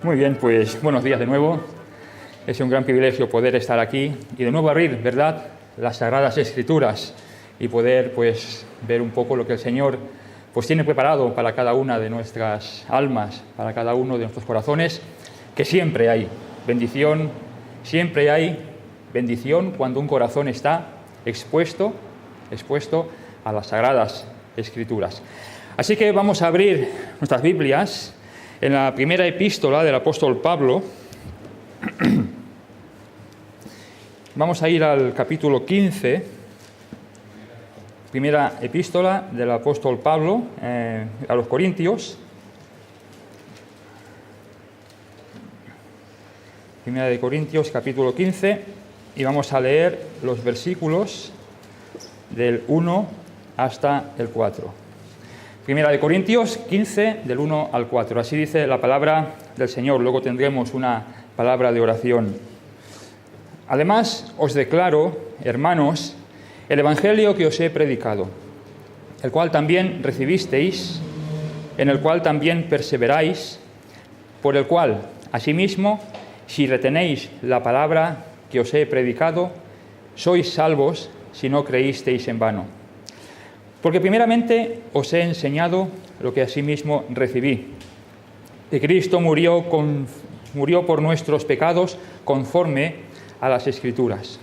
Muy bien, pues buenos días de nuevo. Es un gran privilegio poder estar aquí y de nuevo abrir, ¿verdad?, las Sagradas Escrituras y poder, pues, ver un poco lo que el Señor, pues, tiene preparado para cada una de nuestras almas, para cada uno de nuestros corazones, que siempre hay bendición, siempre hay bendición cuando un corazón está expuesto a las Sagradas Escrituras. Así que vamos a abrir nuestras Biblias en la primera epístola del apóstol Pablo. Vamos a ir al capítulo 15, primera epístola del apóstol Pablo a los Corintios. Primera de Corintios, capítulo 15, y vamos a leer los versículos del 1 hasta el 4. Primera de Corintios 15, del 1 al 4. Así dice la palabra del Señor. Luego tendremos una palabra de oración. Además, os declaro, hermanos, el evangelio que os he predicado, el cual también recibisteis, en el cual también perseveráis, por el cual, asimismo, si retenéis la palabra que os he predicado, sois salvos si no creísteis en vano. Porque primeramente os he enseñado lo que asimismo recibí, que Cristo murió por nuestros pecados conforme a las Escrituras,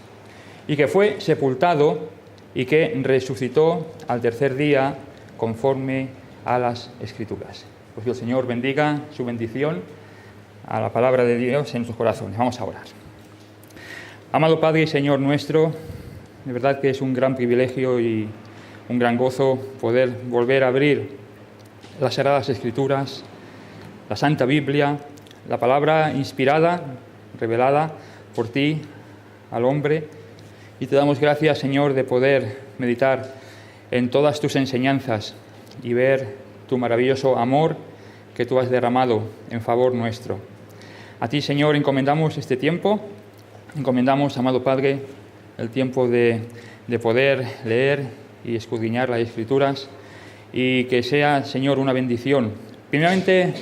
y que fue sepultado y que resucitó al tercer día conforme a las Escrituras. Pues que el Señor bendiga su bendición a la palabra de Dios en sus corazones. Vamos a orar. Amado Padre y Señor nuestro, de verdad que es un gran privilegio y un gran gozo poder volver a abrir las Sagradas Escrituras, la Santa Biblia, la palabra inspirada, revelada por ti al hombre. Y te damos gracias, Señor, de poder meditar en todas tus enseñanzas y ver tu maravilloso amor que tú has derramado en favor nuestro. A ti, Señor, encomendamos este tiempo, encomendamos, amado Padre, el tiempo de poder leer y escudriñar las Escrituras, y que sea, Señor, una bendición. Primeramente,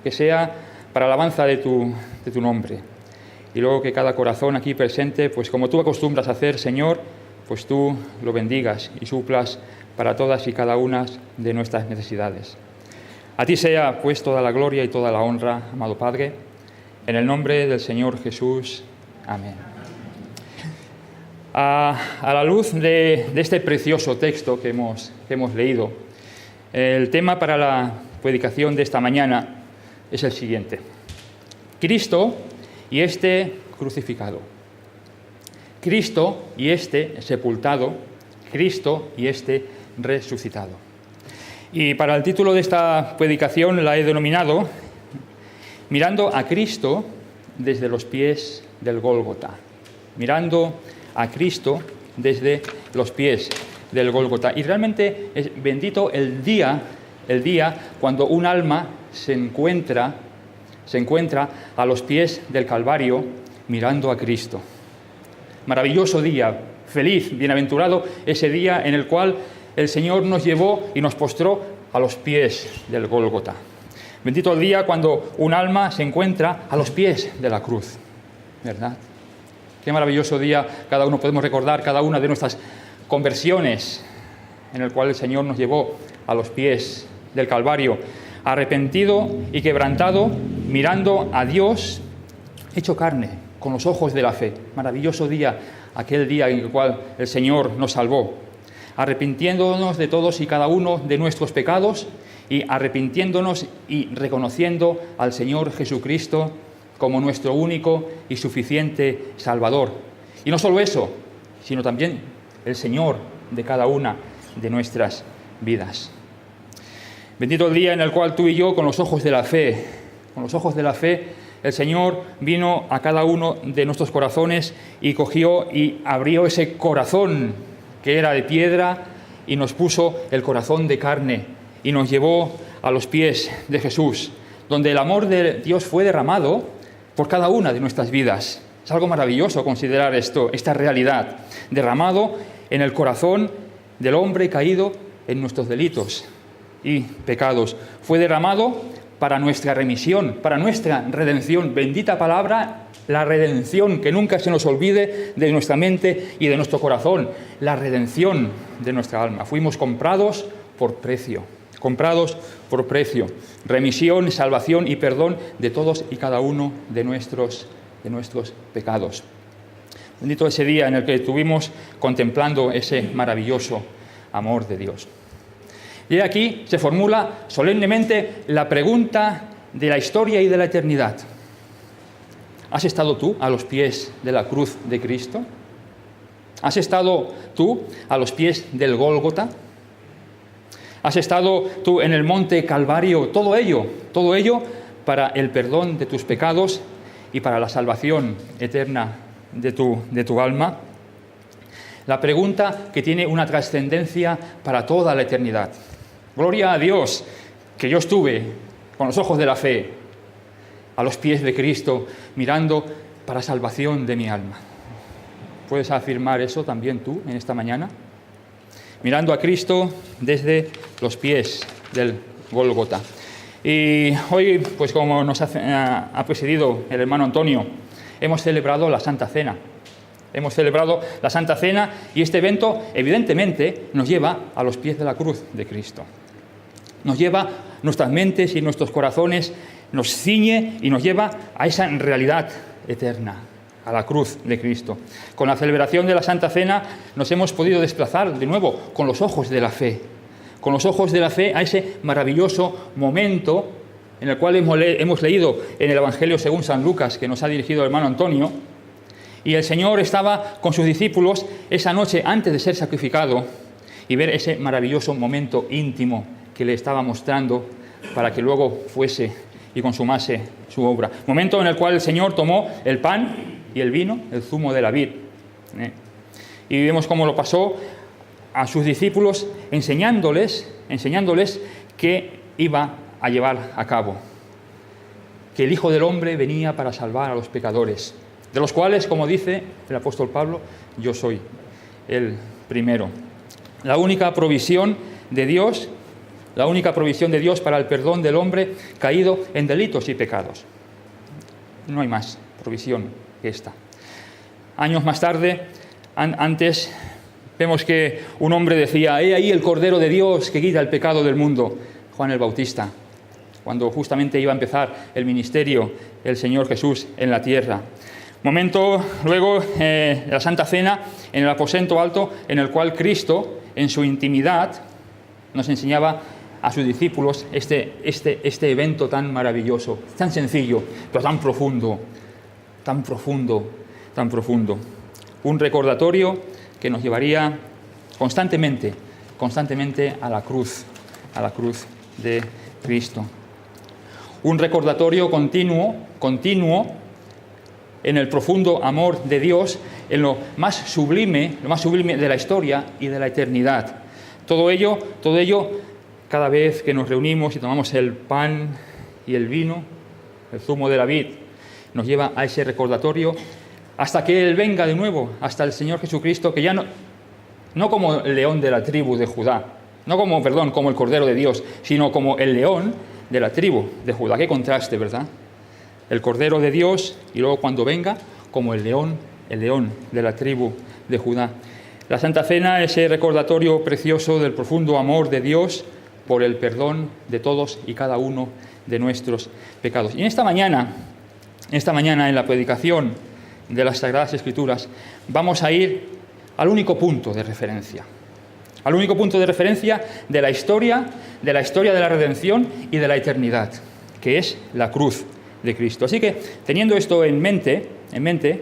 que sea para alabanza de tu nombre, y luego que cada corazón aquí presente, pues como tú acostumbras a hacer, Señor, pues tú lo bendigas y suplas para todas y cada una de nuestras necesidades. A ti sea, pues, toda la gloria y toda la honra, amado Padre, en el nombre del Señor Jesús. Amén. A la luz de este precioso texto que hemos leído, el tema para la predicación de esta mañana es el siguiente: Cristo y este crucificado, Cristo y este sepultado, Cristo y este resucitado. Y para el título de esta predicación la he denominado Mirando a Cristo desde los pies del Gólgota. Mirando a Cristo desde los pies del Gólgota. Y realmente es bendito el día cuando un alma se encuentra a los pies del Calvario mirando a Cristo. Maravilloso día, feliz, bienaventurado ese día en el cual el Señor nos llevó y nos postró a los pies del Gólgota. Bendito el día cuando un alma se encuentra a los pies de la cruz, ¿verdad? Qué maravilloso día cada uno podemos recordar, cada una de nuestras conversiones, en el cual el Señor nos llevó a los pies del Calvario, arrepentido y quebrantado, mirando a Dios hecho carne, con los ojos de la fe. Maravilloso día, aquel día en el cual el Señor nos salvó, arrepintiéndonos de todos y cada uno de nuestros pecados y arrepintiéndonos y reconociendo al Señor Jesucristo como nuestro único y suficiente Salvador. Y no solo eso, sino también el Señor de cada una de nuestras vidas. Bendito el día en el cual tú y yo, con los ojos de la fe, el Señor vino a cada uno de nuestros corazones y cogió y abrió ese corazón que era de piedra y nos puso el corazón de carne y nos llevó a los pies de Jesús, donde el amor de Dios fue derramado por cada una de nuestras vidas. Es algo maravilloso considerar esta realidad, derramado en el corazón del hombre caído en nuestros delitos y pecados. Fue derramado para nuestra remisión, para nuestra redención. Bendita palabra, la redención, que nunca se nos olvide de nuestra mente y de nuestro corazón. La redención de nuestra alma. Fuimos comprados por precio. Comprados por precio. Remisión, salvación y perdón de todos y cada uno de nuestros pecados. Bendito ese día en el que estuvimos contemplando ese maravilloso amor de Dios. Y aquí se formula solemnemente la pregunta de la historia y de la eternidad. ¿Has estado tú a los pies de la cruz de Cristo? ¿Has estado tú a los pies del Gólgota? ¿Has estado tú en el monte Calvario? Todo ello para el perdón de tus pecados y para la salvación eterna de tu alma. La pregunta que tiene una trascendencia para toda la eternidad. Gloria a Dios, que yo estuve con los ojos de la fe a los pies de Cristo, mirando para salvación de mi alma. ¿Puedes afirmar eso también tú en esta mañana? Mirando a Cristo desde los pies del Gólgota. Y hoy, pues como nos ha presidido el hermano Antonio, hemos celebrado la Santa Cena. Hemos celebrado la Santa Cena y este evento, evidentemente, nos lleva a los pies de la cruz de Cristo. Nos lleva nuestras mentes y nuestros corazones, nos ciñe y nos lleva a esa realidad eterna, a la cruz de Cristo. Con la celebración de la Santa Cena nos hemos podido desplazar de nuevo con los ojos de la fe. Con los ojos de la fe a ese maravilloso momento en el cual hemos leído en el Evangelio según San Lucas, que nos ha dirigido el hermano Antonio. Y el Señor estaba con sus discípulos esa noche antes de ser sacrificado y ver ese maravilloso momento íntimo que le estaba mostrando para que luego fuese y consumase su obra. Momento en el cual el Señor tomó el pan y el vino, el zumo de la vid. Y vemos cómo lo pasó a sus discípulos enseñándoles qué iba a llevar a cabo. Que el Hijo del Hombre venía para salvar a los pecadores, de los cuales, como dice el apóstol Pablo, yo soy el primero. La única provisión de Dios para el perdón del hombre caído en delitos y pecados. No hay más provisión que esta. Años más tarde, antes, vemos que un hombre decía: «He ahí el Cordero de Dios que quita el pecado del mundo». Juan el Bautista, cuando justamente iba a empezar el ministerio el Señor Jesús en la tierra. Momento luego, la Santa Cena, en el aposento alto, en el cual Cristo, en su intimidad, nos enseñaba a sus discípulos este evento tan maravilloso, tan sencillo, pero tan profundo, tan profundo, tan profundo. Un recordatorio que nos llevaría constantemente a la cruz de Cristo. Un recordatorio continuo en el profundo amor de Dios, en lo más sublime de la historia y de la eternidad. Todo ello, cada vez que nos reunimos y tomamos el pan y el vino, el zumo de la vid, nos lleva a ese recordatorio hasta que Él venga de nuevo, hasta el Señor Jesucristo, que ya no como el león de la tribu de Judá, como el Cordero de Dios, sino como el león de la tribu de Judá. Qué contraste, ¿verdad? El Cordero de Dios y luego cuando venga como el león de la tribu de Judá. La Santa Cena, ese recordatorio precioso del profundo amor de Dios por el perdón de todos y cada uno de nuestros pecados. Y en esta mañana en la predicación de las Sagradas Escrituras, vamos a ir al único punto de referencia. Al único punto de referencia de la historia de la redención y de la eternidad, que es la cruz de Cristo. Así que, teniendo esto en mente, en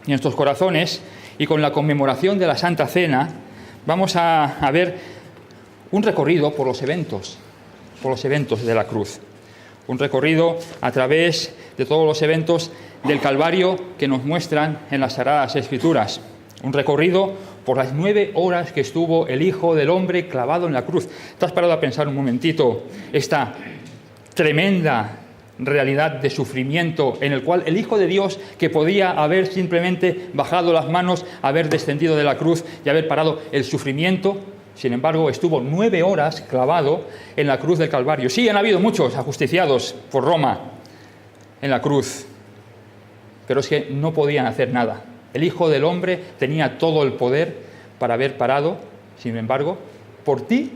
nuestros corazones, y con la conmemoración de la Santa Cena, vamos a ver un recorrido por los eventos de la cruz. Un recorrido a través de todos los eventos del Calvario que nos muestran en las Sagradas Escrituras. Un recorrido por las 9 horas que estuvo el Hijo del Hombre clavado en la cruz. ¿Te has parado a pensar un momentito esta tremenda realidad de sufrimiento en el cual el Hijo de Dios, que podía haber simplemente bajado las manos, haber descendido de la cruz y haber parado el sufrimiento, Sin embargo, estuvo 9 horas clavado en la cruz del Calvario. Sí, han habido muchos ajusticiados por Roma en la cruz, pero es que no podían hacer nada. El Hijo del Hombre tenía todo el poder para haber parado, sin embargo, por ti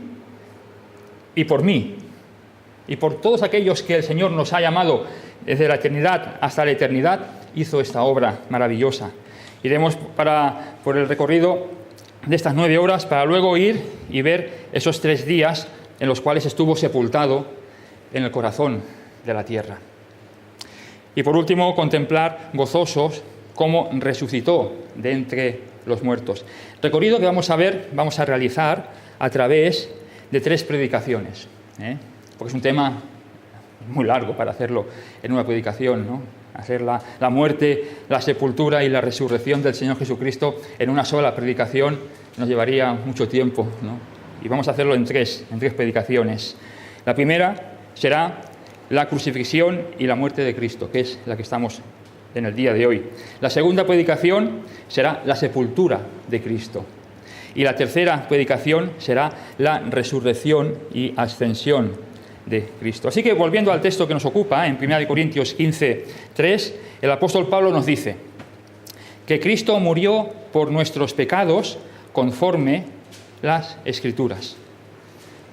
y por mí, y por todos aquellos que el Señor nos ha llamado desde la eternidad hasta la eternidad, hizo esta obra maravillosa. Iremos por el recorrido de estas 9 horas para luego ir y ver esos 3 días en los cuales estuvo sepultado en el corazón de la tierra. Y por último, contemplar gozosos cómo resucitó de entre los muertos. Recorrido que vamos a realizar a través de 3 predicaciones, porque es un tema muy largo para hacerlo en una predicación, ¿no? Hacer la muerte, la sepultura y la resurrección del Señor Jesucristo en una sola predicación nos llevaría mucho tiempo, ¿no? Y vamos a hacerlo en tres predicaciones. La primera será la crucifixión y la muerte de Cristo, que es la que estamos en el día de hoy. La segunda predicación será la sepultura de Cristo. Y la tercera predicación será la resurrección y ascensión de Cristo. Así que volviendo al texto que nos ocupa, en 1 Corintios 15, 3, el apóstol Pablo nos dice que Cristo murió por nuestros pecados conforme las Escrituras.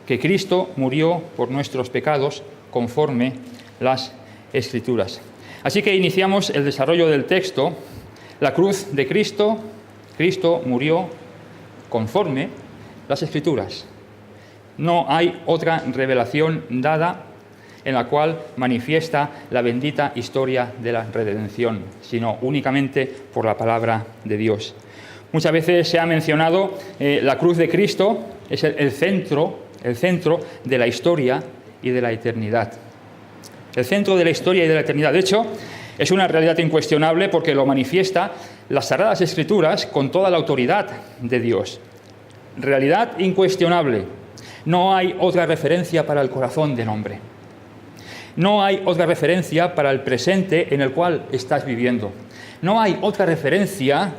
Que Cristo murió por nuestros pecados conforme las Escrituras. Así que iniciamos el desarrollo del texto. La cruz de Cristo, Cristo murió conforme las Escrituras. No hay otra revelación dada en la cual manifiesta la bendita historia de la redención, sino únicamente por la palabra de Dios. Muchas veces se ha mencionado la cruz de Cristo, es el centro de la historia y de la eternidad. El centro de la historia y de la eternidad. De hecho, es una realidad incuestionable porque lo manifiesta las Sagradas Escrituras con toda la autoridad de Dios. Realidad incuestionable. No hay otra referencia para el corazón del hombre. No hay otra referencia para el presente en el cual estás viviendo. No hay otra referencia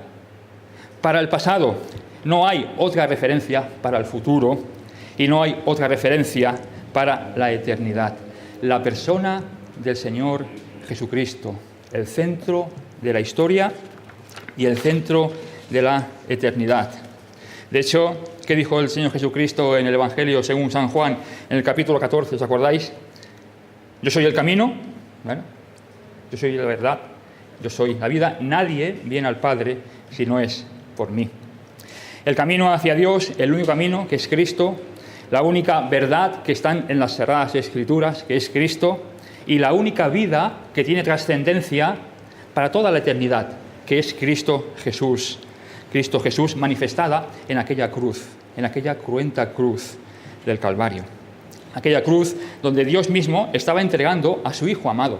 para el pasado. No hay otra referencia para el futuro. Y no hay otra referencia para la eternidad. La persona del Señor Jesucristo, el centro de la historia y el centro de la eternidad. De hecho, ¿qué dijo el Señor Jesucristo en el Evangelio según San Juan, en el capítulo 14, ¿os acordáis? Yo soy el camino, bueno, yo soy la verdad, yo soy la vida. Nadie viene al Padre si no es por mí. El camino hacia Dios, el único camino, que es Cristo, la única verdad que están en las Sagradas Escrituras, que es Cristo, y la única vida que tiene trascendencia para toda la eternidad, que es Cristo Jesús. Cristo Jesús manifestada en aquella cruz, en aquella cruenta cruz del Calvario. Aquella cruz donde Dios mismo estaba entregando a su Hijo amado.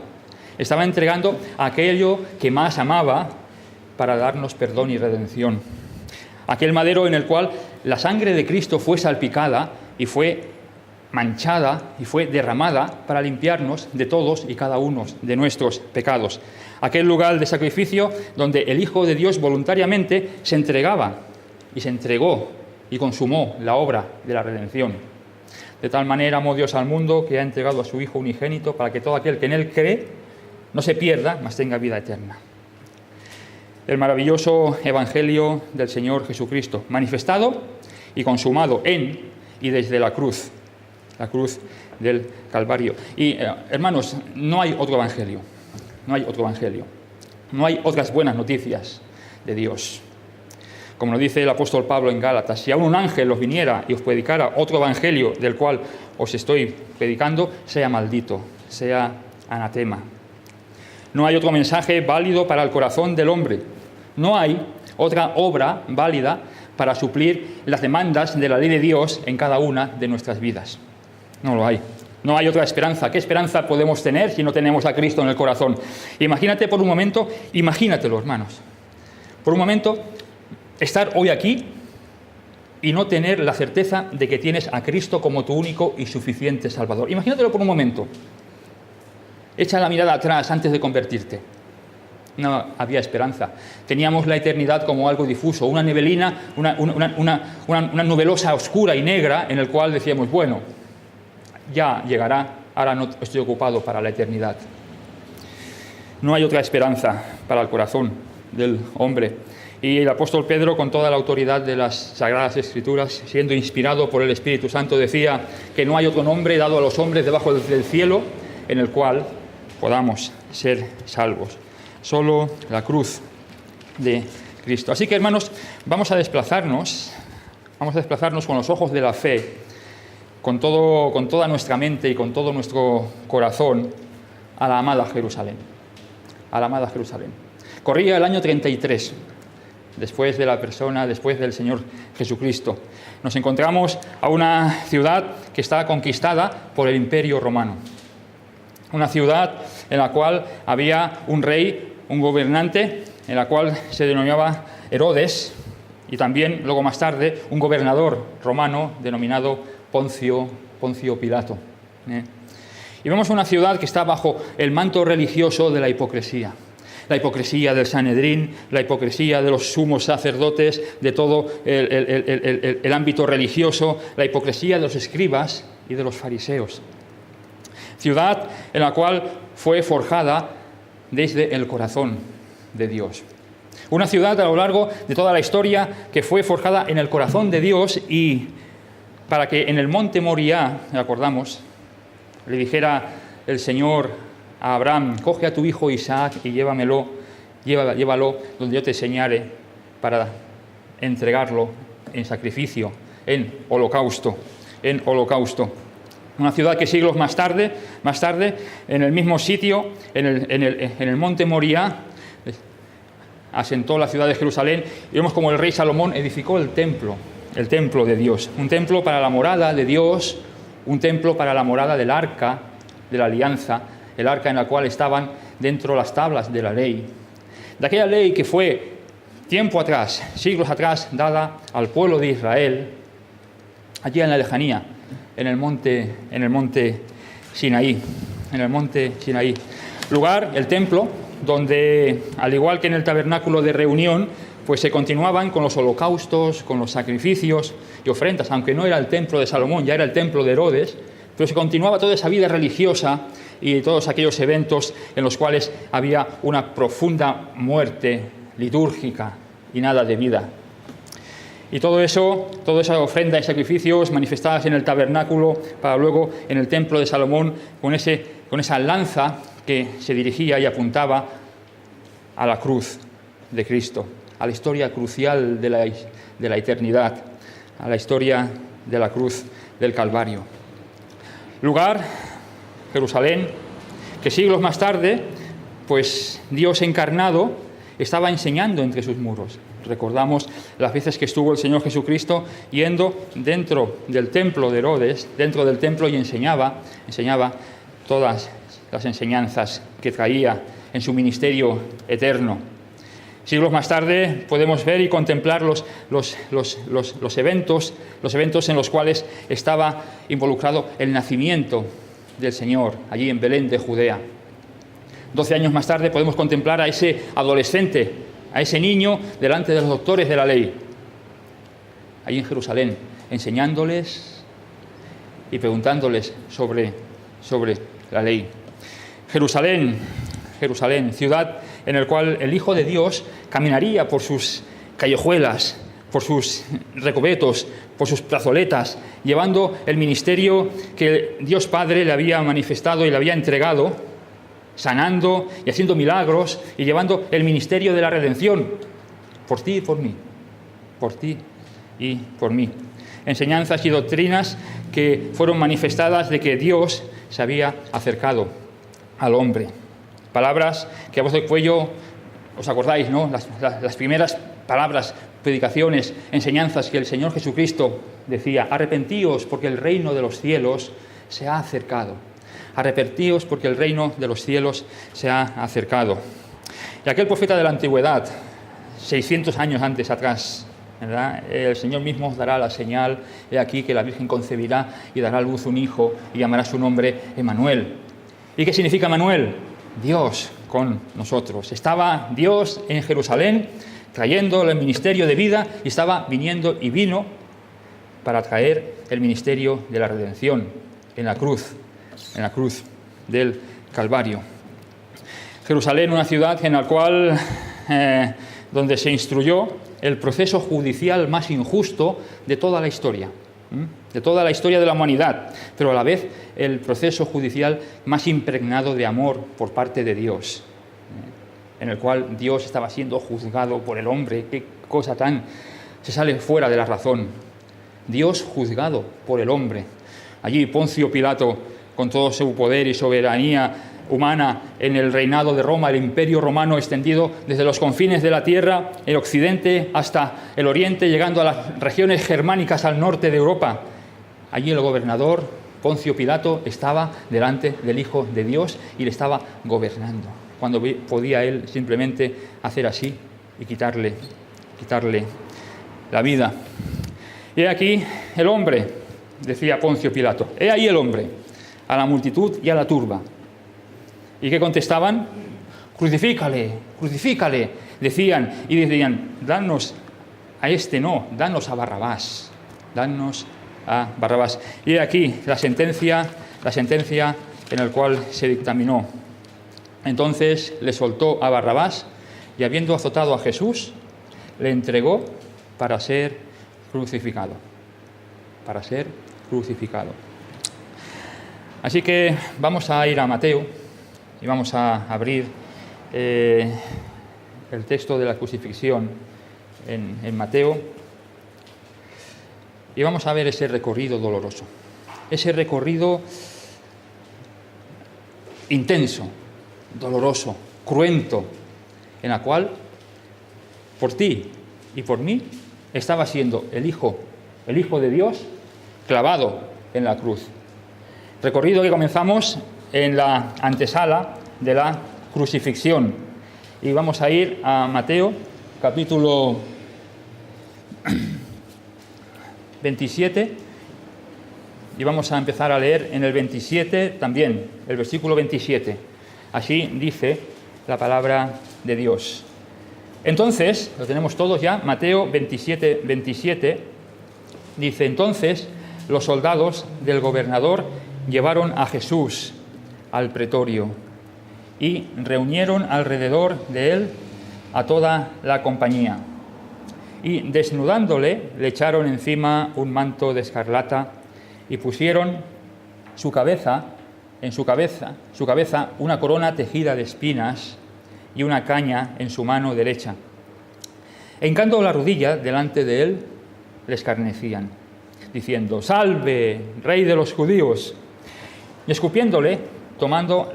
Estaba entregando aquello que más amaba para darnos perdón y redención. Aquel madero en el cual la sangre de Cristo fue salpicada y fue manchada y fue derramada para limpiarnos de todos y cada uno de nuestros pecados. Aquel lugar de sacrificio donde el Hijo de Dios voluntariamente se entregaba y se entregó y consumó la obra de la redención. De tal manera amó Dios al mundo que ha entregado a su Hijo unigénito para que todo aquel que en Él cree no se pierda, mas tenga vida eterna. El maravilloso Evangelio del Señor Jesucristo, manifestado y consumado en y desde la cruz del Calvario. Y hermanos, no hay otro Evangelio, no hay otro Evangelio, no hay otras buenas noticias de Dios. Como lo dice el apóstol Pablo en Gálatas, si aún un ángel os viniera y os predicara otro Evangelio del cual os estoy predicando, sea maldito, sea anatema. No hay otro mensaje válido para el corazón del hombre. No hay otra obra válida para suplir las demandas de la ley de Dios en cada una de nuestras vidas. No lo hay. No hay otra esperanza. ¿Qué esperanza podemos tener si no tenemos a Cristo en el corazón? Imagínate por un momento, imagínatelo, hermanos. Por un momento, estar hoy aquí y no tener la certeza de que tienes a Cristo como tu único y suficiente Salvador. Imagínatelo por un momento. Echa la mirada atrás antes de convertirte. no había esperanza. Teníamos la eternidad como algo difuso, una neblina, una nubelosa oscura y negra en el cual decíamos, bueno, ya llegará, ahora no estoy ocupado para la eternidad. No hay otra esperanza para el corazón del hombre. Y el apóstol Pedro, con toda la autoridad de las Sagradas Escrituras, siendo inspirado por el Espíritu Santo, decía que no hay otro nombre dado a los hombres debajo del cielo en el cual podamos ser salvos. Solo la cruz de Cristo. Así que, hermanos, vamos a desplazarnos con los ojos de la fe, con toda nuestra mente y con todo nuestro corazón, a la amada Jerusalén. A la amada Jerusalén. Corría el año 33, después del Señor Jesucristo. Nos encontramos a una ciudad que está conquistada por el Imperio Romano. Una ciudad en la cual había un rey, un gobernante, en la cual se denominaba Herodes, y también, luego más tarde, un gobernador romano denominado Poncio Pilato. Y vemos una ciudad que está bajo el manto religioso de la hipocresía. La hipocresía del Sanedrín, la hipocresía de los sumos sacerdotes, de todo el ámbito religioso, la hipocresía de los escribas y de los fariseos. Ciudad en la cual fue forjada desde el corazón de Dios. Una ciudad a lo largo de toda la historia que fue forjada en el corazón de Dios, y para que en el monte Moriah, recordamos, le dijera el Señor a Abraham, coge a tu hijo Isaac y llévalo donde yo te señale para entregarlo en sacrificio, en holocausto. Una ciudad que siglos más tarde, en el mismo sitio, en el monte Moriah, asentó la ciudad de Jerusalén, y vemos como el rey Salomón edificó el templo de Dios, un templo para la morada de Dios, un templo para la morada del arca de la alianza, el arca en la cual estaban dentro las tablas de la ley, de aquella ley que fue tiempo atrás, siglos atrás, dada al pueblo de Israel, allí en la lejanía, en el monte Sinaí, lugar, el templo, donde, al igual que en el tabernáculo de reunión, pues se continuaban con los holocaustos, con los sacrificios y ofrendas, aunque no era el templo de Salomón, ya era el templo de Herodes, pero se continuaba toda esa vida religiosa y todos aquellos eventos en los cuales había una profunda muerte litúrgica y nada de vida. Y toda esa ofrenda y sacrificios manifestadas en el tabernáculo, para luego en el templo de Salomón, con esa lanza que se dirigía y apuntaba a la cruz de Cristo, a la historia crucial de la eternidad, a la historia de la cruz del Calvario. Lugar, Jerusalén, que siglos más tarde, pues Dios encarnado estaba enseñando entre sus muros. Recordamos las veces que estuvo el Señor Jesucristo yendo dentro del templo de Herodes, dentro del templo, y enseñaba todas las enseñanzas que traía en su ministerio eterno. Siglos más tarde podemos ver y contemplar los eventos en los cuales estaba involucrado el nacimiento del Señor, allí en Belén de Judea. 12 años más tarde podemos contemplar a ese adolescente, a ese niño delante de los doctores de la ley, allí en Jerusalén, enseñándoles y preguntándoles sobre la ley. Jerusalén, ciudad en la cual el Hijo de Dios caminaría por sus callejuelas, por sus recovetos, por sus plazoletas, llevando el ministerio que Dios Padre le había manifestado y le había entregado, sanando y haciendo milagros y llevando el ministerio de la redención por ti y por mí, por ti y por mí. Enseñanzas y doctrinas que fueron manifestadas de que Dios se había acercado al hombre. Palabras que a voz de cuello, os acordáis, ¿no? Las primeras palabras, predicaciones, enseñanzas que el Señor Jesucristo decía: arrepentíos porque el reino de los cielos se ha acercado. Arrepentíos porque el reino de los cielos se ha acercado. Y aquel profeta de la antigüedad, 600 años antes atrás, ¿verdad? El Señor mismo dará la señal: he aquí que la Virgen concebirá y dará a luz un hijo y llamará su nombre Emmanuel. ¿Y qué significa Emmanuel? Dios con nosotros. Estaba Dios en Jerusalén trayendo el ministerio de vida y estaba viniendo y vino para traer el ministerio de la redención en la cruz del Calvario. Jerusalén, una ciudad en la cual, donde se instruyó el proceso judicial más injusto de toda la historia, de la humanidad, pero a la vez el proceso judicial más impregnado de amor por parte de Dios, en el cual Dios estaba siendo juzgado por el hombre. Qué cosa tan se sale fuera de la razón. Dios juzgado por el hombre. Allí Poncio Pilato, con todo su poder y soberanía humana en el reinado de Roma, el imperio romano extendido desde los confines de la tierra, el occidente hasta el oriente, llegando a las regiones germánicas al norte de Europa. Allí el gobernador Poncio Pilato estaba delante del Hijo de Dios y le estaba gobernando, cuando podía él simplemente hacer así y quitarle la vida. He aquí el hombre, decía Poncio Pilato, he ahí el hombre, a la multitud y a la turba. ¿Y qué contestaban? Crucifícale, crucifícale, decían, y decían, danos a este no, danos a Barrabás, danos a Barrabás. Y aquí la sentencia en la cual se dictaminó. Entonces le soltó a Barrabás y, habiendo azotado a Jesús, le entregó para ser crucificado. Para ser crucificado. Así que vamos a ir a Mateo y vamos a abrir el texto de la crucifixión en Mateo, y vamos a ver ese recorrido doloroso, ese recorrido intenso, doloroso, cruento, en la cual por ti y por mí estaba siendo el Hijo de Dios clavado en la cruz. Recorrido que comenzamos en la antesala de la crucifixión. Y vamos a ir a Mateo, capítulo 27, y vamos a empezar a leer en el 27 también, el versículo 27. Así dice la palabra de Dios. Entonces, lo tenemos todos ya, Mateo 27, 27, dice: entonces los soldados del gobernador llevaron a Jesús al pretorio y reunieron alrededor de él a toda la compañía. Y desnudándole, le echaron encima un manto de escarlata y pusieron en su cabeza una corona tejida de espinas y una caña en su mano derecha. E hincando la rodilla delante de él, le escarnecían, diciendo: «¡Salve, Rey de los judíos!». Y escupiéndole, tomaban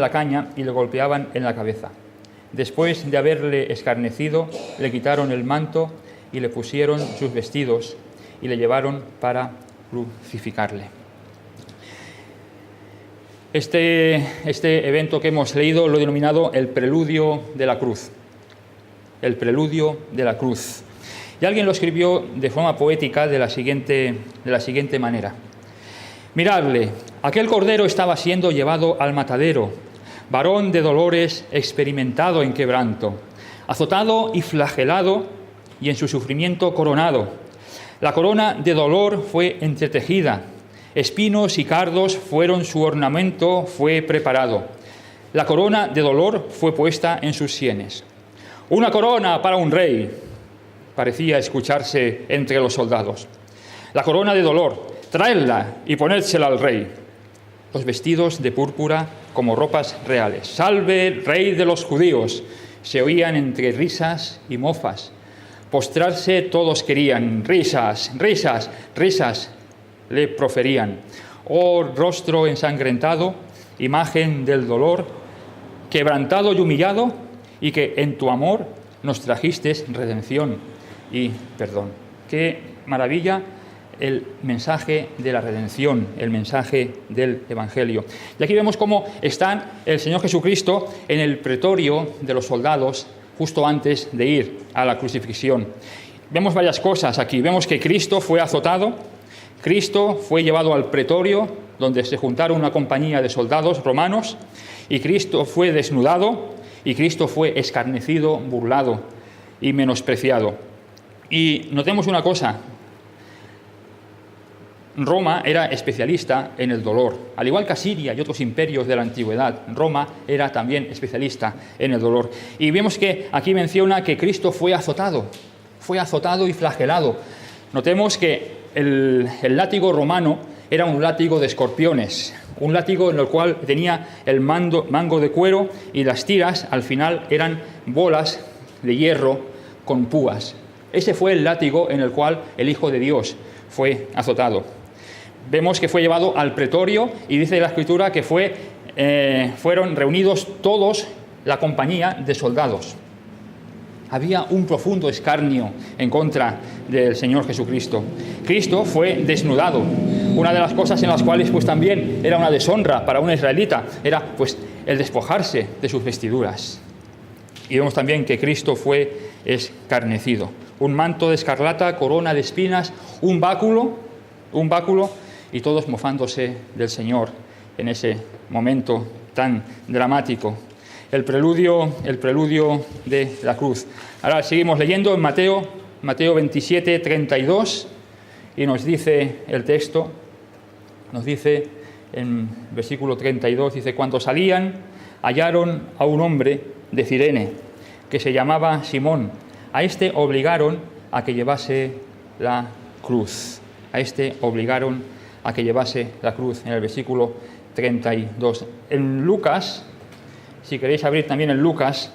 la caña y le golpeaban en la cabeza. Después de haberle escarnecido, le quitaron el manto y le pusieron sus vestidos y le llevaron para crucificarle. Este evento que hemos leído lo he denominado el preludio de la cruz. El preludio de la cruz. Y alguien lo escribió de forma poética de la siguiente manera: «Miradle, aquel cordero estaba siendo llevado al matadero, varón de dolores, experimentado en quebranto, azotado y flagelado, y en su sufrimiento coronado. La corona de dolor fue entretejida, espinos y cardos fueron su ornamento, fue preparado. La corona de dolor fue puesta en sus sienes. Una corona para un rey», parecía escucharse entre los soldados. «La corona de dolor, traedla y ponédsela al rey. Los vestidos de púrpura como ropas reales. ¡Salve, Rey de los judíos!», se oían entre risas y mofas. Postrarse todos querían. «Risas, risas, risas», le proferían. «Oh rostro ensangrentado, imagen del dolor, quebrantado y humillado, y que en tu amor nos trajiste redención y perdón». Qué maravilla el mensaje de la redención, el mensaje del Evangelio. Y aquí vemos cómo está el Señor Jesucristo en el pretorio de los soldados justo antes de ir a la crucifixión. Vemos varias cosas aquí. Vemos que Cristo fue azotado, Cristo fue llevado al pretorio, donde se juntaron una compañía de soldados romanos, y Cristo fue desnudado, y Cristo fue escarnecido, burlado y menospreciado. Y notemos una cosa: Roma era especialista en el dolor. Al igual que Asiria y otros imperios de la antigüedad, Roma era también especialista en el dolor. Y vemos que aquí menciona que Cristo fue azotado y flagelado. Notemos que el látigo romano era un látigo de escorpiones, un látigo en el cual tenía el mango de cuero, y las tiras al final eran bolas de hierro con púas. Ese fue el látigo en el cual el Hijo de Dios fue azotado. Vemos que fue llevado al pretorio, y dice la Escritura que fueron reunidos todos, la compañía de soldados. Había un profundo escarnio en contra del Señor Jesucristo. Cristo fue desnudado. Una de las cosas en las cuales también era una deshonra para un israelita era el despojarse de sus vestiduras. Y vemos también que Cristo fue escarnecido. Un manto de escarlata, corona de espinas, un báculo, y todos mofándose del Señor en ese momento tan dramático. El preludio de la cruz. Ahora seguimos leyendo en Mateo 27, 32, y nos dice el texto, nos dice en versículo 32, dice: cuando salían, hallaron a un hombre de Cirene, que se llamaba Simón. A este obligaron a que llevase la cruz. En el versículo 32. En Lucas, si queréis abrir también en Lucas,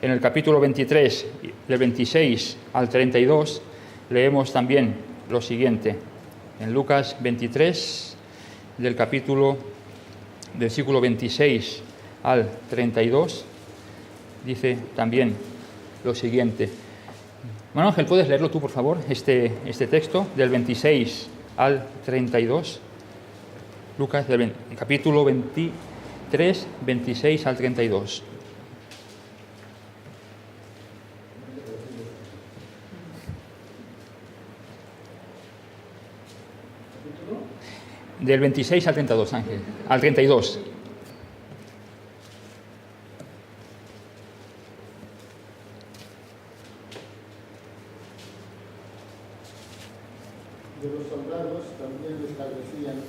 en el capítulo 23, del 26 al 32, leemos también lo siguiente. En Lucas 23, del versículo 26 al 32, dice también lo siguiente. Manuel Ángel, ¿puedes leerlo tú, por favor, este texto, del 26 al 32? Lucas, capítulo 23, 26 al 32. Del 26 al 32, Ángel. Al 32. De los soldados también les establecían,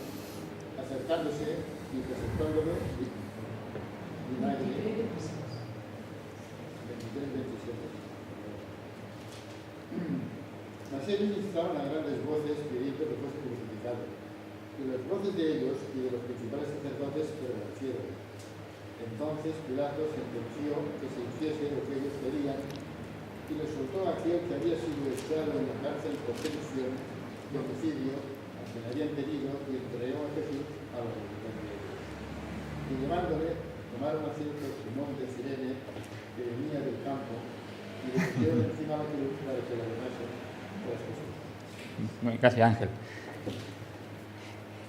acercándose y presentándole vinagre. 23-27. Mas ellos estaban a grandes voces pidiendo que fuese crucificado. Y las voces de ellos y de los principales sacerdotes prevalecieron. Entonces Pilato sentenció que se hiciese lo que ellos querían, y le soltó a aquel que había sido echado en la cárcel por sedición y homicidio, a quien habían pedido, y entregó a Jesús a los religiosos. Y llevándole, tomaron a cierto Simón de Cirene, que venía del campo, y le pusieron encima la cruz para que la llevase tras Jesús. Gracias, Ángel.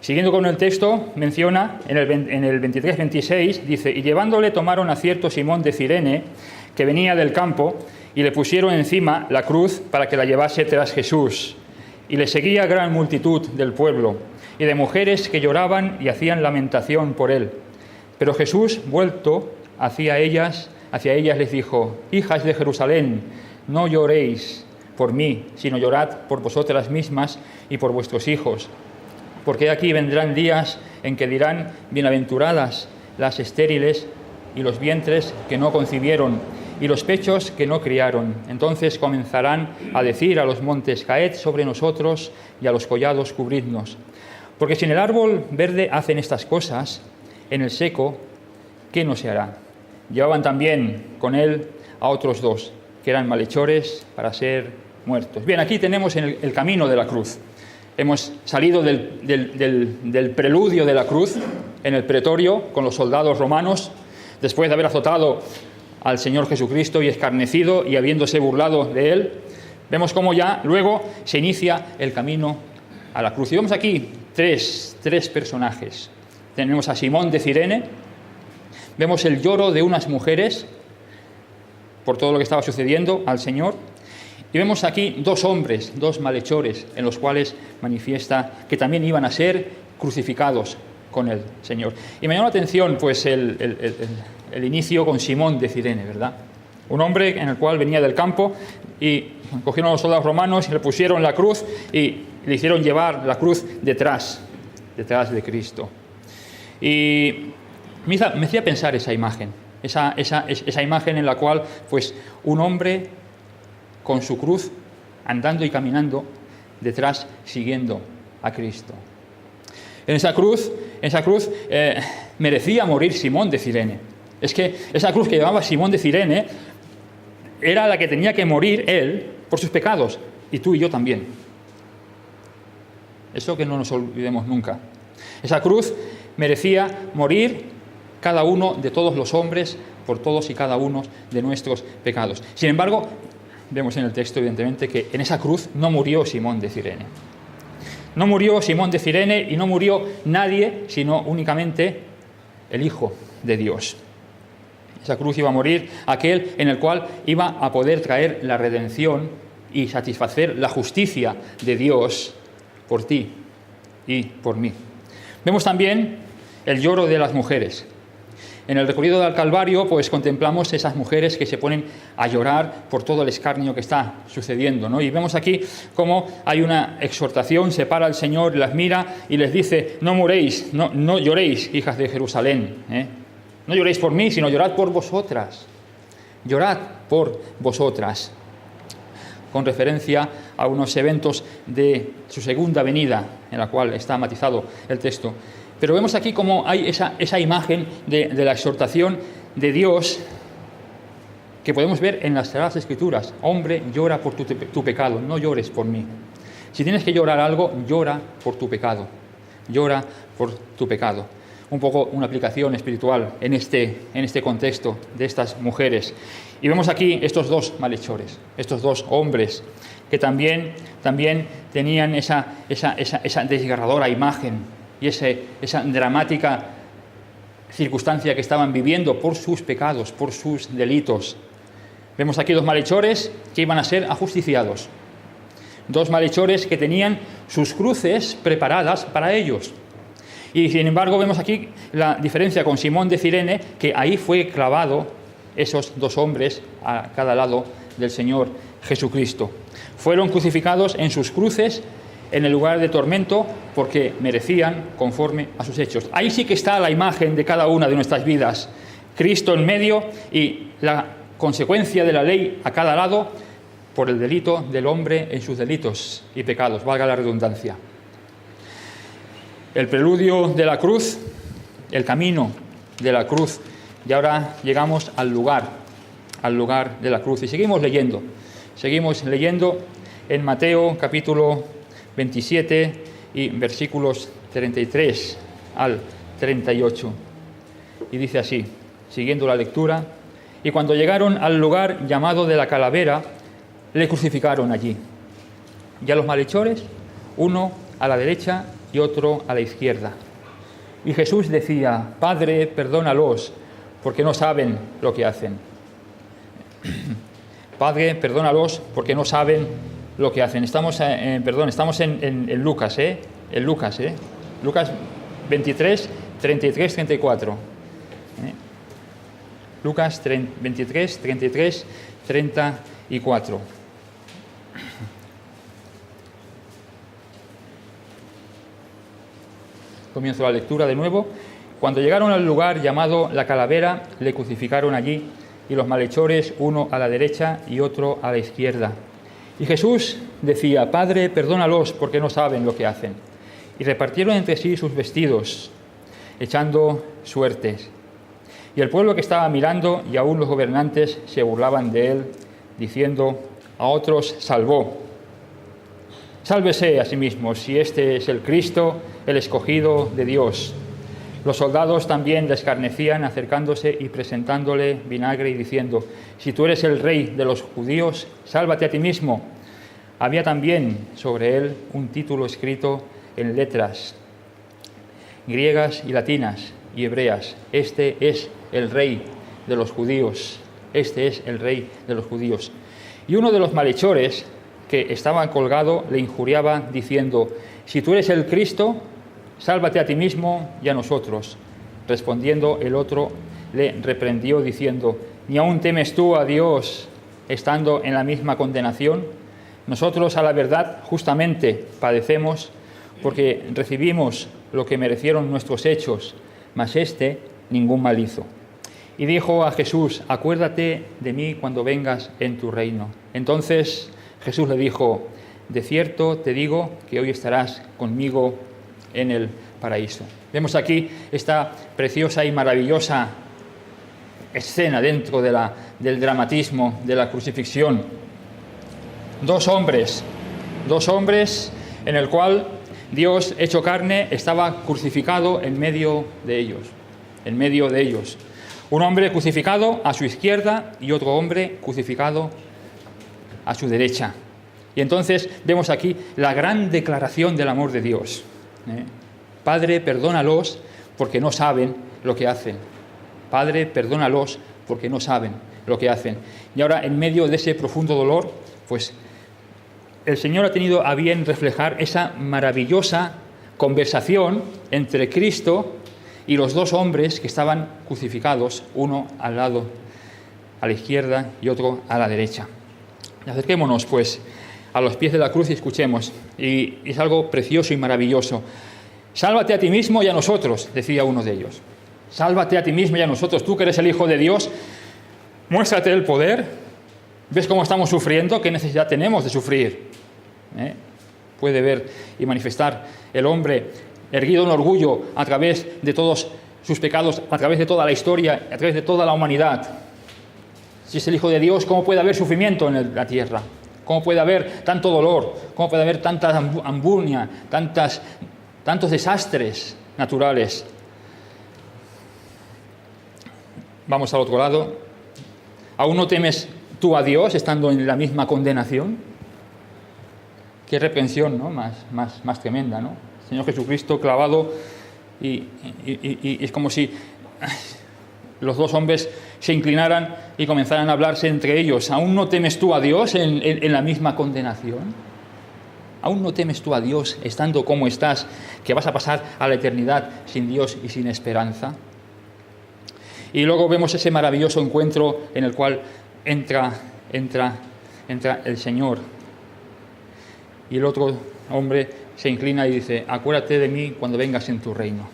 Siguiendo con el texto, menciona en el 23-26, dice: y llevándole tomaron a cierto Simón de Cirene, que venía del campo, y le pusieron encima la cruz para que la llevase tras Jesús. Y le seguía gran multitud del pueblo, y de mujeres que lloraban y hacían lamentación por él. Pero Jesús, vuelto hacia ellas les dijo: hijas de Jerusalén, no lloréis por mí, sino llorad por vosotras mismas y por vuestros hijos. Porque aquí vendrán días en que dirán: bienaventuradas las estériles y los vientres que no concibieron y los pechos que no criaron. Entonces comenzarán a decir a los montes: caed sobre nosotros, y a los collados cubridnos. Porque si en el árbol verde hacen estas cosas, en el seco, ¿qué no se hará? Llevaban también con él a otros dos, que eran malhechores para ser muertos. Bien, aquí tenemos el camino de la cruz. Hemos salido del preludio de la cruz en el pretorio con los soldados romanos, después de haber azotado al Señor Jesucristo y escarnecido y habiéndose burlado de él. Vemos cómo ya luego se inicia el camino a la cruz. Y vemos aquí tres personajes. Tenemos a Simón de Cirene, vemos el lloro de unas mujeres por todo lo que estaba sucediendo al Señor, Y vemos aquí dos hombres, dos malhechores, en los cuales manifiesta que también iban a ser crucificados con el Señor. Y me llamó la atención pues el inicio con Simón de Cirene, ¿verdad? Un hombre en el cual venía del campo y cogieron a los soldados romanos y le pusieron la cruz y le hicieron llevar la cruz detrás de Cristo. Y me hacía pensar esa imagen, esa imagen en la cual pues un hombre con su cruz andando y caminando detrás siguiendo a Cristo. En esa cruz merecía morir Simón de Cirene. Es que esa cruz que llevaba Simón de Cirene era la que tenía que morir él por sus pecados, y tú y yo también. Eso que no nos olvidemos nunca. Esa cruz merecía morir cada uno de todos los hombres por todos y cada uno de nuestros pecados. Sin embargo, vemos en el texto, evidentemente, que en esa cruz no murió Simón de Cirene. No murió Simón de Cirene y no murió nadie, sino únicamente el Hijo de Dios. Esa cruz iba a morir aquel en el cual iba a poder traer la redención y satisfacer la justicia de Dios por ti y por mí. Vemos también el lloro de las mujeres. En el recorrido del Calvario, pues contemplamos esas mujeres que se ponen a llorar por todo el escarnio que está sucediendo, ¿no? Y vemos aquí cómo hay una exhortación, se para el Señor, las mira y les dice: no muréis, no lloréis, hijas de Jerusalén, ¿eh? No lloréis por mí, sino llorad por vosotras. Llorad por vosotras. Con referencia a unos eventos de su segunda venida, en la cual está matizado el texto. Pero vemos aquí cómo hay esa imagen de la exhortación de Dios que podemos ver en las Sagradas Escrituras. Hombre, llora por tu pecado, no llores por mí. Si tienes que llorar algo, llora por tu pecado. Llora por tu pecado. Un poco una aplicación espiritual en este contexto de estas mujeres. Y vemos aquí estos dos malhechores, estos dos hombres que también tenían esa desgarradora imagen y esa dramática circunstancia que estaban viviendo por sus pecados, por sus delitos. Vemos aquí dos malhechores que iban a ser ajusticiados. Dos malhechores que tenían sus cruces preparadas para ellos. Y sin embargo vemos aquí la diferencia con Simón de Cirene, que ahí fue clavado esos dos hombres a cada lado del Señor Jesucristo. Fueron crucificados en sus cruces en el lugar de tormento porque merecían conforme a sus hechos. Ahí sí que está la imagen de cada una de nuestras vidas. Cristo en medio y la consecuencia de la ley a cada lado por el delito del hombre en sus delitos y pecados, valga la redundancia. El preludio de la cruz, el camino de la cruz, y ahora llegamos al lugar de la cruz. Y seguimos leyendo en Mateo capítulo 27 y versículos 33 al 38. Y dice así, siguiendo la lectura: y cuando llegaron al lugar llamado de la Calavera, le crucificaron allí. Y a los malhechores, uno a la derecha y otro a la izquierda. Y Jesús decía: Padre, perdónalos, porque no saben lo que hacen. Padre, perdónalos, porque no saben lo que hacen. Estamos en Lucas, en Lucas, Lucas 23, 33, 34. Lucas 23, 33, 34. Comienzo la lectura de nuevo. Cuando llegaron al lugar llamado la Calavera, le crucificaron allí, y los malhechores, uno a la derecha y otro a la izquierda. Y Jesús decía: Padre, perdónalos, porque no saben lo que hacen. Y repartieron entre sí sus vestidos, echando suertes. Y el pueblo que estaba mirando, y aún los gobernantes, se burlaban de él, diciendo: a otros salvó. Sálvese a sí mismo, si este es el Cristo, el escogido de Dios. Los soldados también le escarnecían, acercándose y presentándole vinagre y diciendo: si tú eres el rey de los judíos, sálvate a ti mismo. Había también sobre él un título escrito en letras griegas y latinas y hebreas: este es el rey de los judíos. Este es el rey de los judíos. Y uno de los malhechores que estaba colgado le injuriaba diciendo: si tú eres el Cristo, sálvate a ti mismo y a nosotros. Respondiendo el otro le reprendió diciendo: ¿ni aún temes tú a Dios estando en la misma condenación? Nosotros a la verdad justamente padecemos porque recibimos lo que merecieron nuestros hechos, mas éste ningún mal hizo. Y dijo a Jesús: acuérdate de mí cuando vengas en tu reino. Entonces Jesús le dijo: de cierto te digo que hoy estarás conmigo en el paraíso. Vemos aquí esta preciosa y maravillosa escena dentro del dramatismo de la crucifixión. Dos hombres en el cual Dios hecho carne estaba crucificado en medio de ellos. Un hombre crucificado a su izquierda y otro hombre crucificado a su derecha. Y entonces vemos aquí la gran declaración del amor de Dios. Padre, perdónalos porque no saben lo que hacen. Padre, perdónalos porque no saben lo que hacen. Y ahora, en medio de ese profundo dolor, pues el Señor ha tenido a bien reflejar esa maravillosa conversación entre Cristo y los dos hombres que estaban crucificados, uno al lado, a la izquierda, y otro a la derecha. Y acerquémonos, pues, a los pies de la cruz y escuchemos. Y es algo precioso y maravilloso. Sálvate a ti mismo y a nosotros, decía uno de ellos. Sálvate a ti mismo y a nosotros, tú que eres el Hijo de Dios, muéstrate el poder. ¿Ves cómo estamos sufriendo? ¿Qué necesidad tenemos de sufrir? Puede ver y manifestar el hombre erguido en orgullo a través de todos sus pecados, a través de toda la historia, a través de toda la humanidad. Si es el Hijo de Dios, ¿cómo puede haber sufrimiento en la tierra? ¿Cómo puede haber tanto dolor? ¿Cómo puede haber tanta hambruna, tantos desastres naturales? Vamos al otro lado. ¿Aún no temes tú a Dios estando en la misma condenación? Qué reprensión, ¿no? Más tremenda, ¿no? El Señor Jesucristo clavado y es como si los dos hombres se inclinaran y comenzaran a hablarse entre ellos. ¿Aún no temes tú a Dios en la misma condenación? ¿Aún no temes tú a Dios estando como estás, que vas a pasar a la eternidad sin Dios y sin esperanza? Y luego vemos ese maravilloso encuentro en el cual entra el Señor. Y el otro hombre se inclina y dice: acuérdate de mí cuando vengas en tu reino.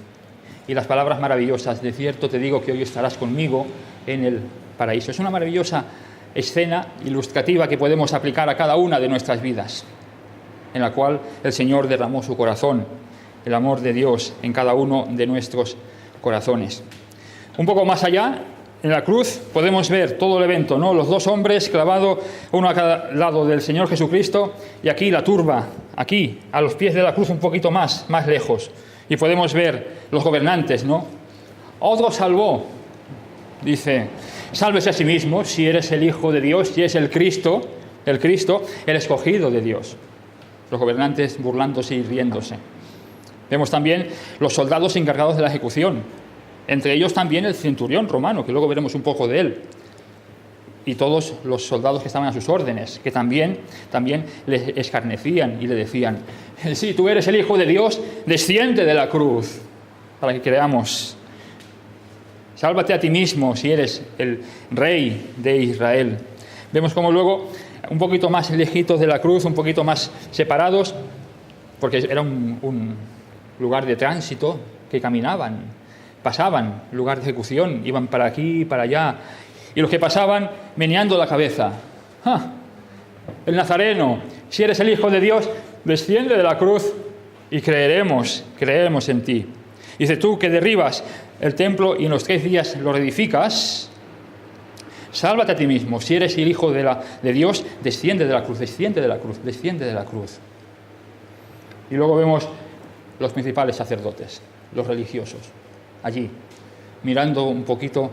Y las palabras maravillosas: de cierto te digo que hoy estarás conmigo en el paraíso. Es una maravillosa escena ilustrativa que podemos aplicar a cada una de nuestras vidas, en la cual el Señor derramó su corazón, el amor de Dios en cada uno de nuestros corazones. Un poco más allá, en la cruz, podemos ver todo el evento, ¿no? Los dos hombres clavados, uno a cada lado del Señor Jesucristo, y aquí la turba, aquí, a los pies de la cruz, un poquito más lejos. Y podemos ver los gobernantes, ¿no? Otro salvó, dice: sálvese a sí mismo si eres el Hijo de Dios, si es el Cristo, el escogido de Dios. Los gobernantes burlándose y riéndose. Vemos también los soldados encargados de la ejecución. Entre ellos también el centurión romano, que luego veremos un poco de él. Y todos los soldados que estaban a sus órdenes, que también le escarnecían y le decían: sí, tú eres el Hijo de Dios, desciende de la cruz, para que creamos. Sálvate a ti mismo si eres el Rey de Israel. Vemos como luego, un poquito más lejitos de la cruz, un poquito más separados, porque era un lugar de tránsito, que caminaban, pasaban, lugar de ejecución, iban para aquí y para allá, y los que pasaban meneando la cabeza: ¡ah! El Nazareno, si eres el Hijo de Dios, desciende de la cruz y creeremos en ti. Dice: tú que derribas el templo y en los 3 días lo reedificas, sálvate a ti mismo, si eres el Hijo de Dios, desciende de la cruz, desciende de la cruz, desciende de la cruz. Y luego vemos los principales sacerdotes, los religiosos, allí, mirando un poquito.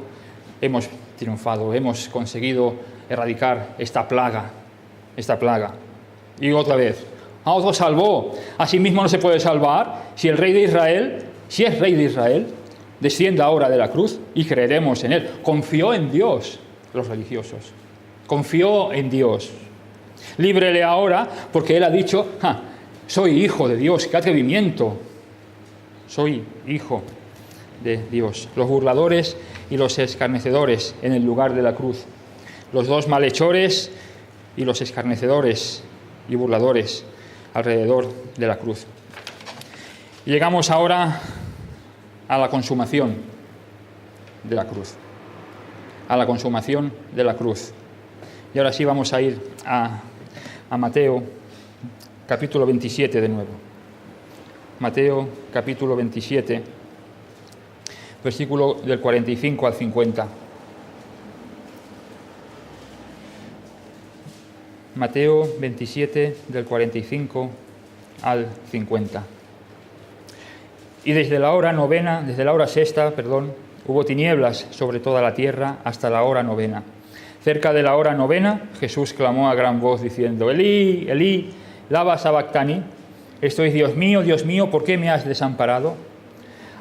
Hemos triunfado, hemos conseguido erradicar esta plaga. Y otra vez: a otro salvó, a sí mismo no se puede salvar. Si el Rey de Israel, si es Rey de Israel, descienda ahora de la cruz y creeremos en él. Confió en Dios los religiosos. confió en Dios. Líbrele ahora, porque él ha dicho, soy hijo de Dios, qué atrevimiento. Soy hijo de Dios. Los burladores y los escarnecedores en el lugar de la cruz. Los dos malhechores y los escarnecedores y burladores alrededor de la cruz. Y llegamos ahora a la consumación de la cruz. A la consumación de la cruz. Y ahora sí vamos a ir a Mateo, capítulo 27 de nuevo. Mateo, capítulo 27, versículo del 45 al 50. Mateo 27, del 45 al 50. Y desde la hora sexta, hubo tinieblas sobre toda la tierra hasta la hora novena. Cerca de la hora novena, Jesús clamó a gran voz diciendo, Elí, Elí, lama sabactani. Esto es, Dios mío, ¿por qué me has desamparado?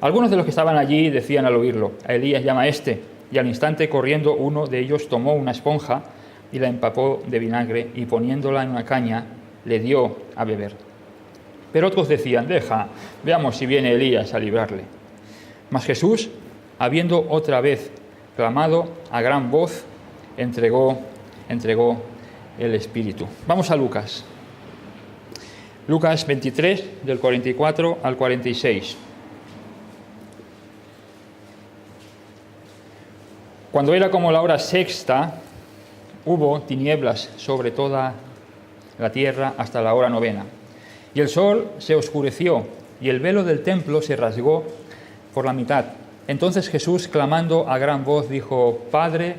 Algunos de los que estaban allí decían al oírlo, a Elías llama a este. Y al instante, corriendo, uno de ellos tomó una esponja y la empapó de vinagre y poniéndola en una caña, le dio a beber. Pero otros decían, deja, veamos si viene Elías a librarle. Mas Jesús, habiendo otra vez clamado a gran voz, entregó el Espíritu. Vamos a Lucas. Lucas 23, del 44 al 46. Cuando era como la hora sexta, hubo tinieblas sobre toda la tierra hasta la hora novena. Y el sol se oscureció, y el velo del templo se rasgó por la mitad. Entonces Jesús, clamando a gran voz, dijo, Padre,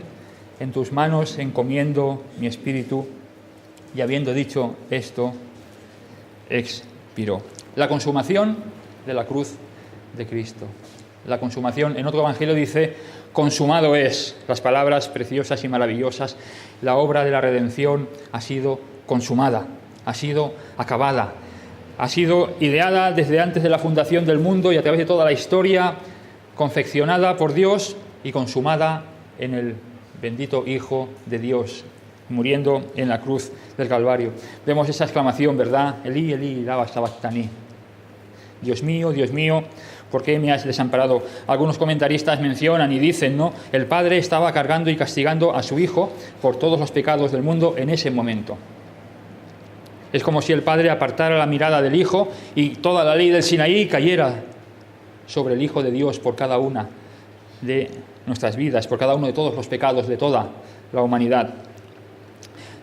en tus manos encomiendo mi espíritu. Y habiendo dicho esto, expiró. La consumación de la cruz de Cristo. La consumación, en otro evangelio dice, consumado es. Las palabras preciosas y maravillosas. La obra de la redención ha sido consumada, ha sido acabada, ha sido ideada desde antes de la fundación del mundo y a través de toda la historia, confeccionada por Dios y consumada en el bendito Hijo de Dios, muriendo en la cruz del Calvario. Vemos esa exclamación, ¿verdad? Elí, Elí, lama sabactani. Dios mío, ¿por qué me has desamparado? Algunos comentaristas mencionan y dicen, ¿no? El Padre estaba cargando y castigando a su Hijo por todos los pecados del mundo en ese momento. Es como si el Padre apartara la mirada del Hijo y toda la ley del Sinaí cayera sobre el Hijo de Dios por cada una de nuestras vidas, por cada uno de todos los pecados de toda la humanidad.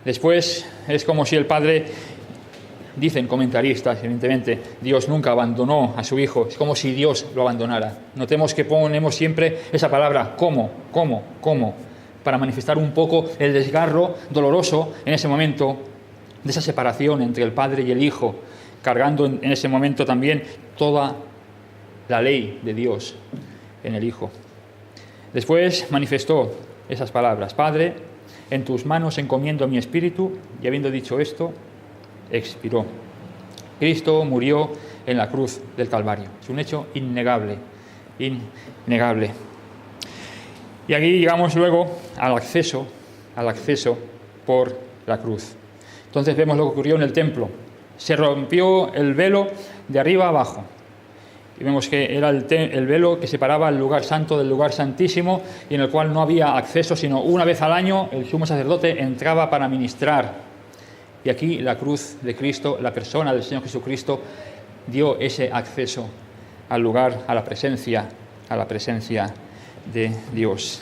Después es como si el Padre, dicen comentaristas, evidentemente, Dios nunca abandonó a su Hijo, es como si Dios lo abandonara. Notemos que ponemos siempre esa palabra, ¿cómo? Para manifestar un poco el desgarro doloroso en ese momento de esa separación entre el Padre y el Hijo, cargando en ese momento también toda la ley de Dios en el Hijo. Después manifestó esas palabras, Padre, en tus manos encomiendo mi espíritu, y habiendo dicho esto, expiró. Cristo murió en la cruz del Calvario. Es un hecho innegable. Y aquí llegamos luego al acceso por la cruz. Entonces vemos lo que ocurrió en el templo. Se rompió el velo de arriba a abajo. Y vemos que era el velo que separaba el lugar santo del lugar santísimo y en el cual no había acceso, sino una vez al año el sumo sacerdote entraba para ministrar. Y aquí la cruz de Cristo, la persona del Señor Jesucristo, dio ese acceso al lugar, a la presencia de Dios.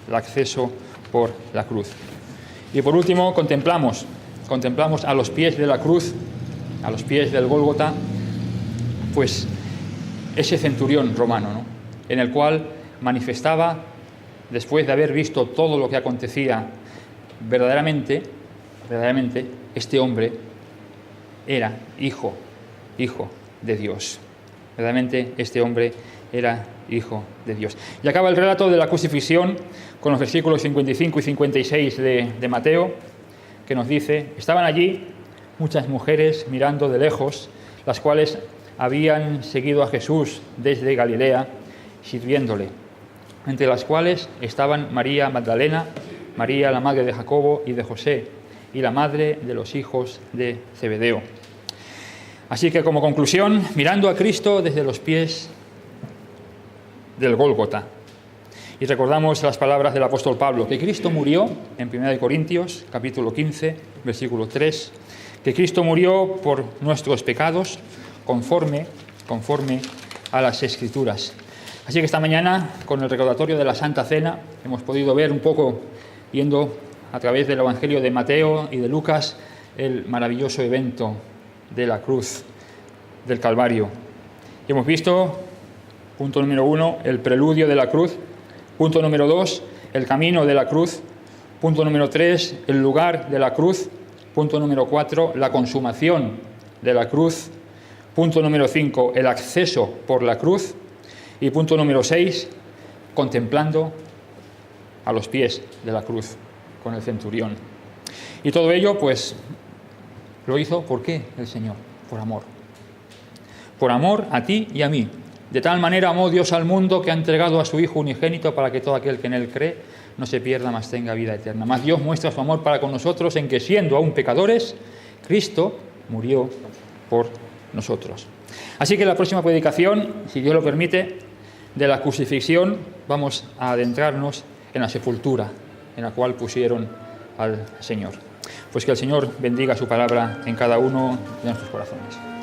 El acceso por la cruz. Y por último contemplamos a los pies de la cruz, a los pies del Gólgota, pues ese centurión romano, ¿no? En el cual manifestaba, después de haber visto todo lo que acontecía, verdaderamente, este hombre era hijo de Dios. Verdaderamente este hombre era hijo de Dios. Y acaba el relato de la crucifixión con los versículos 55 y 56 de Mateo, que nos dice, estaban allí muchas mujeres mirando de lejos, las cuales habían seguido a Jesús desde Galilea, sirviéndole, entre las cuales estaban María Magdalena, María, la madre de Jacobo y de José, y la madre de los hijos de Zebedeo. Así que, como conclusión, mirando a Cristo desde los pies del Gólgota. Y recordamos las palabras del apóstol Pablo, que Cristo murió, en 1 Corintios, capítulo 15, versículo 3, que Cristo murió por nuestros pecados, conforme a las Escrituras. Así que esta mañana, con el recordatorio de la Santa Cena, hemos podido ver un poco, yendo a través del Evangelio de Mateo y de Lucas, el maravilloso evento de la cruz del Calvario. Y hemos visto, punto número 1, el preludio de la cruz. Punto número 2, el camino de la cruz. Punto número 3, el lugar de la cruz. Punto número 4, la consumación de la cruz. Punto número 5, el acceso por la cruz. Y punto número 6, contemplando a los pies de la cruz con el centurión. Y todo ello, pues, lo hizo, ¿por qué el Señor? Por amor. Por amor a ti y a mí. De tal manera amó Dios al mundo que ha entregado a su Hijo unigénito para que todo aquel que en él cree no se pierda, mas tenga vida eterna. Mas Dios muestra su amor para con nosotros en que, siendo aún pecadores, Cristo murió por nosotros. Así que la próxima predicación, si Dios lo permite, de la crucifixión, vamos a adentrarnos en la sepultura en la cual pusieron al Señor. Pues que el Señor bendiga su palabra en cada uno de nuestros corazones.